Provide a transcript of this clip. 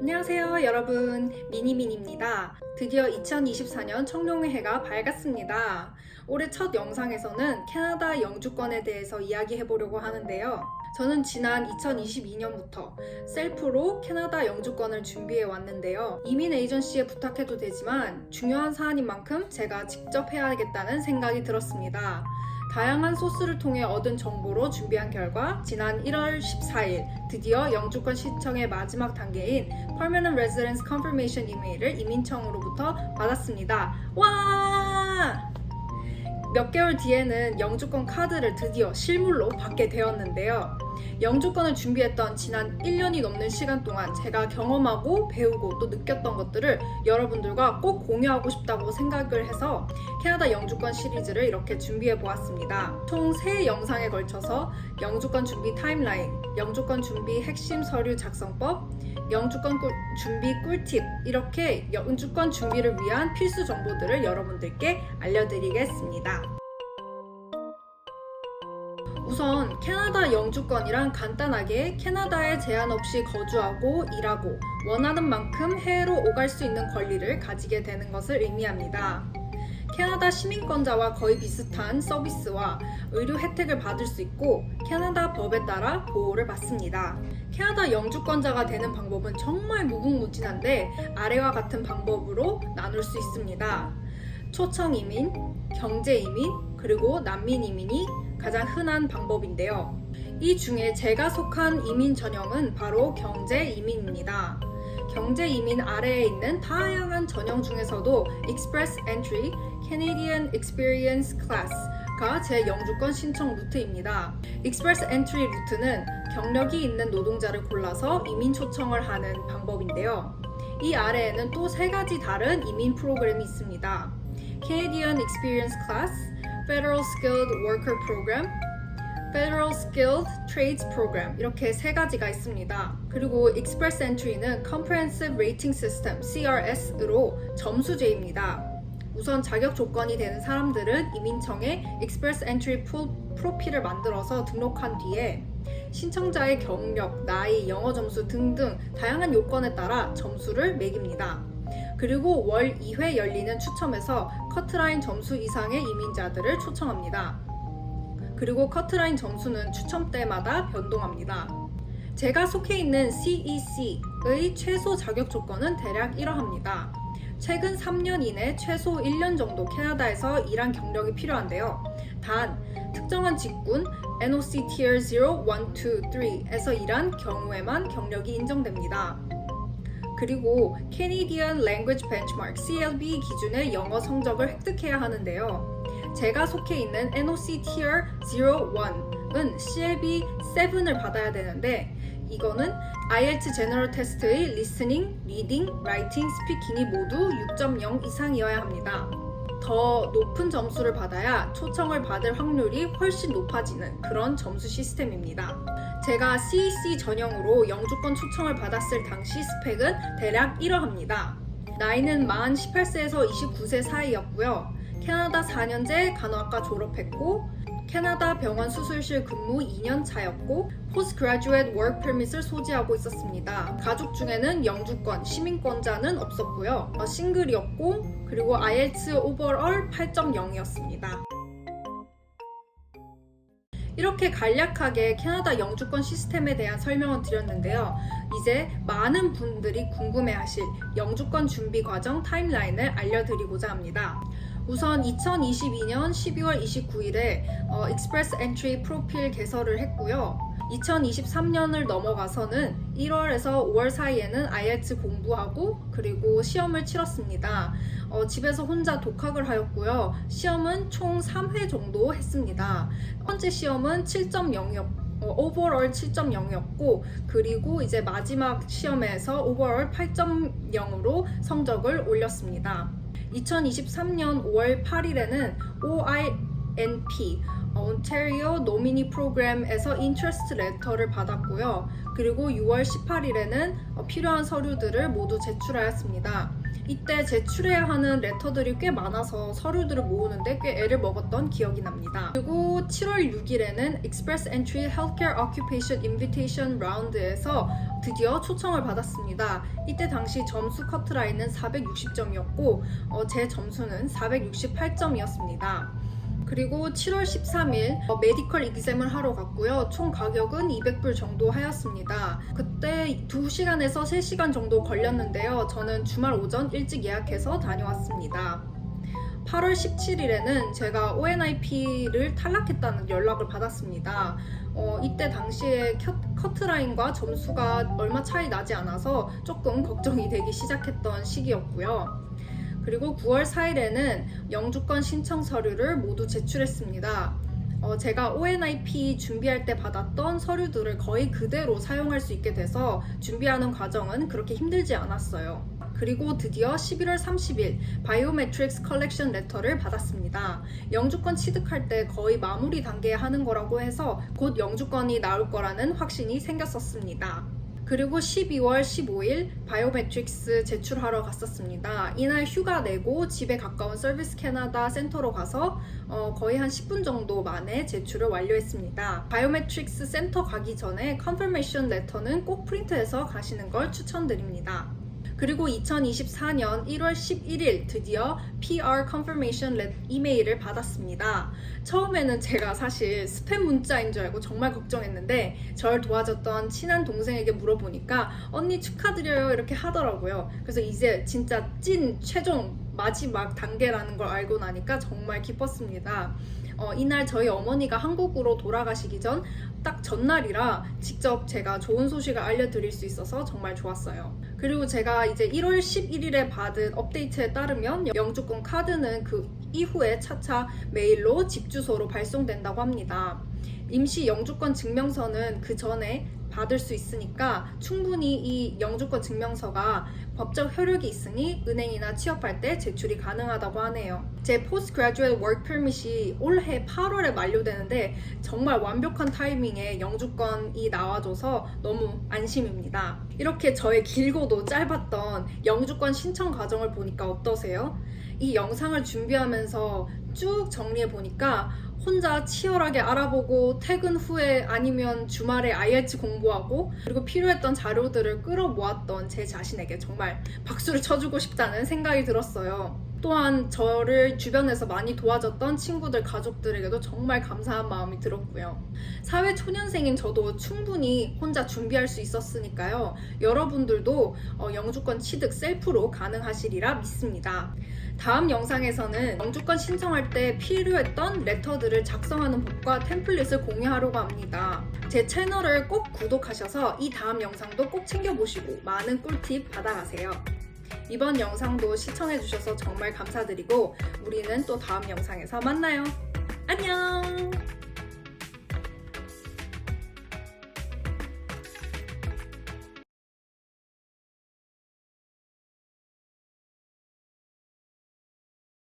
안녕하세요 여러분, 미니민입니다. 드디어 2024년 청룡의 해가 밝았습니다. 올해 첫 영상에서는 캐나다 영주권에 대해서 이야기해보려고 하는데요. 저는 지난 2022년부터 셀프로 캐나다 영주권을 준비해 왔는데요. 이민 에이전시에 부탁해도 되지만 중요한 사안인 만큼 제가 직접 해야겠다는 생각이 들었습니다. 다양한 소스를 통해 얻은 정보로 준비한 결과 지난 1월 14일 드디어 영주권 신청의 마지막 단계인 Permanent Residence Confirmation 이메일을 이민청으로부터 받았습니다. 와! 몇 개월 뒤에는 영주권 카드를 드디어 실물로 받게 되었는데요. 영주권을 준비했던 지난 1년이 넘는 시간 동안 제가 경험하고 배우고 또 느꼈던 것들을 여러분들과 꼭 공유하고 싶다고 생각을 해서 캐나다 영주권 시리즈를 이렇게 준비해 보았습니다. 총 3영상에 걸쳐서 영주권 준비 타임라인, 영주권 준비 핵심 서류 작성법, 영주권 준비 꿀팁, 이렇게 영주권 준비를 위한 필수 정보들을 여러분들께 알려드리겠습니다. 우선 캐나다 영주권이란 간단하게 캐나다에 제한 없이 거주하고 일하고 원하는 만큼 해외로 오갈 수 있는 권리를 가지게 되는 것을 의미합니다. 캐나다 시민권자와 거의 비슷한 서비스와 의료 혜택을 받을 수 있고 캐나다 법에 따라 보호를 받습니다. 캐나다 영주권자가 되는 방법은 정말 무궁무진한데 아래와 같은 방법으로 나눌 수 있습니다. 초청 이민, 경제 이민, 그리고 난민 이민이 가장 흔한 방법인데요. 이 중에 제가 속한 이민 전형은 바로 경제 이민입니다. 경제 이민 아래에 있는 다양한 전형 중에서도 Express Entry, Canadian Experience Class가 제 영주권 신청 루트입니다. Express Entry 루트는 경력이 있는 노동자를 골라서 이민 초청을 하는 방법인데요. 이 아래에는 또 3가지 다른 이민 프로그램이 있습니다. Canadian Experience Class, Federal Skilled Worker Program, Federal Skilled Trades Program, 이렇게 3가지가 있습니다. 그리고 Express Entry는 Comprehensive Rating System, CRS로 점수제입니다. 우선 자격 조건이 되는 사람들은 이민청에 Express Entry 프로필을 만들어서 등록한 뒤에 신청자의 경력, 나이, 영어 점수 등등 다양한 요건에 따라 점수를 매깁니다. 그리고 월 2회 열리는 추첨에서 커트라인 점수 이상의 이민자들을 초청합니다. 그리고 커트라인 점수는 추첨 때마다 변동합니다. 제가 속해 있는 CEC의 최소 자격 조건은 대략 이러합니다. 최근 3년 이내 최소 1년 정도 캐나다에서 일한 경력이 필요한데요. 단, 특정한 직군 NOC Tier 0, 1, 2, 3에서 일한 경우에만 경력이 인정됩니다. 그리고 Canadian Language Benchmark CLB 기준의 영어 성적을 획득해야 하는데요. 제가 속해 있는 NOC Tier 0, 1은 CLB 7을 받아야 되는데 이거는 IELTS General Test의 Listening, Reading, Writing, Speaking이 모두 6.0 이상이어야 합니다. 더 높은 점수를 받아야 초청을 받을 확률이 훨씬 높아지는 그런 점수 시스템입니다. 제가 CEC 전형으로 영주권 초청을 받았을 당시 스펙은 대략 이러합니다. 나이는 만 18세에서 29세 사이였고요. 캐나다 4년제 간호학과 졸업했고 캐나다 병원 수술실 근무 2년 차였고 Postgraduate Work Permit을 소지하고 있었습니다. 가족 중에는 영주권, 시민권자는 없었고요. 싱글이었고 그리고 IELTS 오버all 8.0이었습니다. 이렇게 간략하게 캐나다 영주권 시스템에 대한 설명을 드렸는데요. 이제 많은 분들이 궁금해하실 영주권 준비 과정 타임라인을 알려드리고자 합니다. 우선 2022년 12월 29일에 Express Entry 프로필 개설을 했고요. 2023년을 넘어가서는 1월에서 5월 사이에는 IELTS 공부하고 그리고 시험을 치렀습니다. 집에서 혼자 독학을 하였고요. 시험은 총 3회 정도 했습니다. 첫 번째 시험은 7.0이었고 오버롤 7.0이었고 그리고 이제 마지막 시험에서 오버롤 8.0으로 성적을 올렸습니다. 2023년 5월 8일에는 OINP Ontario Nominee Program에서 Interest Letter를 받았고요. 그리고 6월 18일에는 필요한 서류들을 모두 제출하였습니다. 이때 제출해야 하는 레터들이 꽤 많아서 서류들을 모으는데 꽤 애를 먹었던 기억이 납니다. 그리고 7월 6일에는 Express Entry Healthcare Occupation Invitation Round에서 드디어 초청을 받았습니다. 이때 당시 점수 커트라인은 460점이었고 제 점수는 468점이었습니다. 그리고 7월 13일 메디컬 익셈을 하러 갔고요. 총 가격은 200불 정도 하였습니다. 그때 2시간에서 3시간 정도 걸렸는데요. 저는 주말 오전 일찍 예약해서 다녀왔습니다. 8월 17일에는 제가 ONIP를 탈락했다는 연락을 받았습니다. 이때 당시에 커트라인과 점수가 얼마 차이 나지 않아서 조금 걱정이 되기 시작했던 시기였고요. 그리고 9월 4일에는 영주권 신청 서류를 모두 제출했습니다. 제가 ONIP 준비할 때 받았던 서류들을 거의 그대로 사용할 수 있게 돼서 준비하는 과정은 그렇게 힘들지 않았어요. 그리고 드디어 11월 30일 바이오메트릭스 컬렉션 레터를 받았습니다. 영주권 취득할 때 거의 마무리 단계에 하는 거라고 해서 곧 영주권이 나올 거라는 확신이 생겼었습니다. 그리고 12월 15일 바이오메트릭스 제출하러 갔었습니다. 이날 휴가 내고 집에 가까운 서비스 캐나다 센터로 가서 거의 한 10분 정도 만에 제출을 완료했습니다. 바이오메트릭스 센터 가기 전에 컨퍼메이션 레터는 꼭 프린트해서 가시는 걸 추천드립니다. 그리고 2024년 1월 11일 드디어 PR Confirmation 이메일을 받았습니다. 처음에는 제가 사실 스팸 문자인 줄 알고 정말 걱정했는데 저를 도와줬던 친한 동생에게 물어보니까 언니 축하드려요 이렇게 하더라고요. 그래서 이제 진짜 찐 최종 마지막 단계라는 걸 알고 나니까 정말 기뻤습니다. 이날 저희 어머니가 한국으로 돌아가시기 전 딱 전날이라 직접 제가 좋은 소식을 알려드릴 수 있어서 정말 좋았어요. 그리고 제가 이제 1월 11일에 받은 업데이트에 따르면 영주권 카드는 그 이후에 차차 메일로 집 주소로 발송된다고 합니다. 임시 영주권 증명서는 그 전에 받을 수 있으니까 충분히 이 영주권 증명서가 법적 효력이 있으니 은행이나 취업할 때 제출이 가능하다고 하네요. 제 Postgraduate Work Permit이 올해 8월에 만료되는데 정말 완벽한 타이밍에 영주권이 나와줘서 너무 안심입니다. 이렇게 저의 길고도 짧았던 영주권 신청 과정을 보니까 어떠세요? 이 영상을 준비하면서 쭉 정리해보니까 혼자 치열하게 알아보고 퇴근 후에 아니면 주말에 IELTS 공부하고 그리고 필요했던 자료들을 끌어모았던 제 자신에게 정말 박수를 쳐주고 싶다는 생각이 들었어요. 또한 저를 주변에서 많이 도와줬던 친구들, 가족들에게도 정말 감사한 마음이 들었고요. 사회 초년생인 저도 충분히 혼자 준비할 수 있었으니까요. 여러분들도 영주권 취득 셀프로 가능하시리라 믿습니다. 다음 영상에서는 영주권 신청할 때 필요했던 레터들을 작성하는 법과 템플릿을 공유하려고 합니다. 제 채널을 꼭 구독하셔서 이 다음 영상도 꼭 챙겨보시고 많은 꿀팁 받아가세요. 이번 영상도 시청해주셔서 정말 감사드리고 우리는 또 다음 영상에서 만나요. 안녕!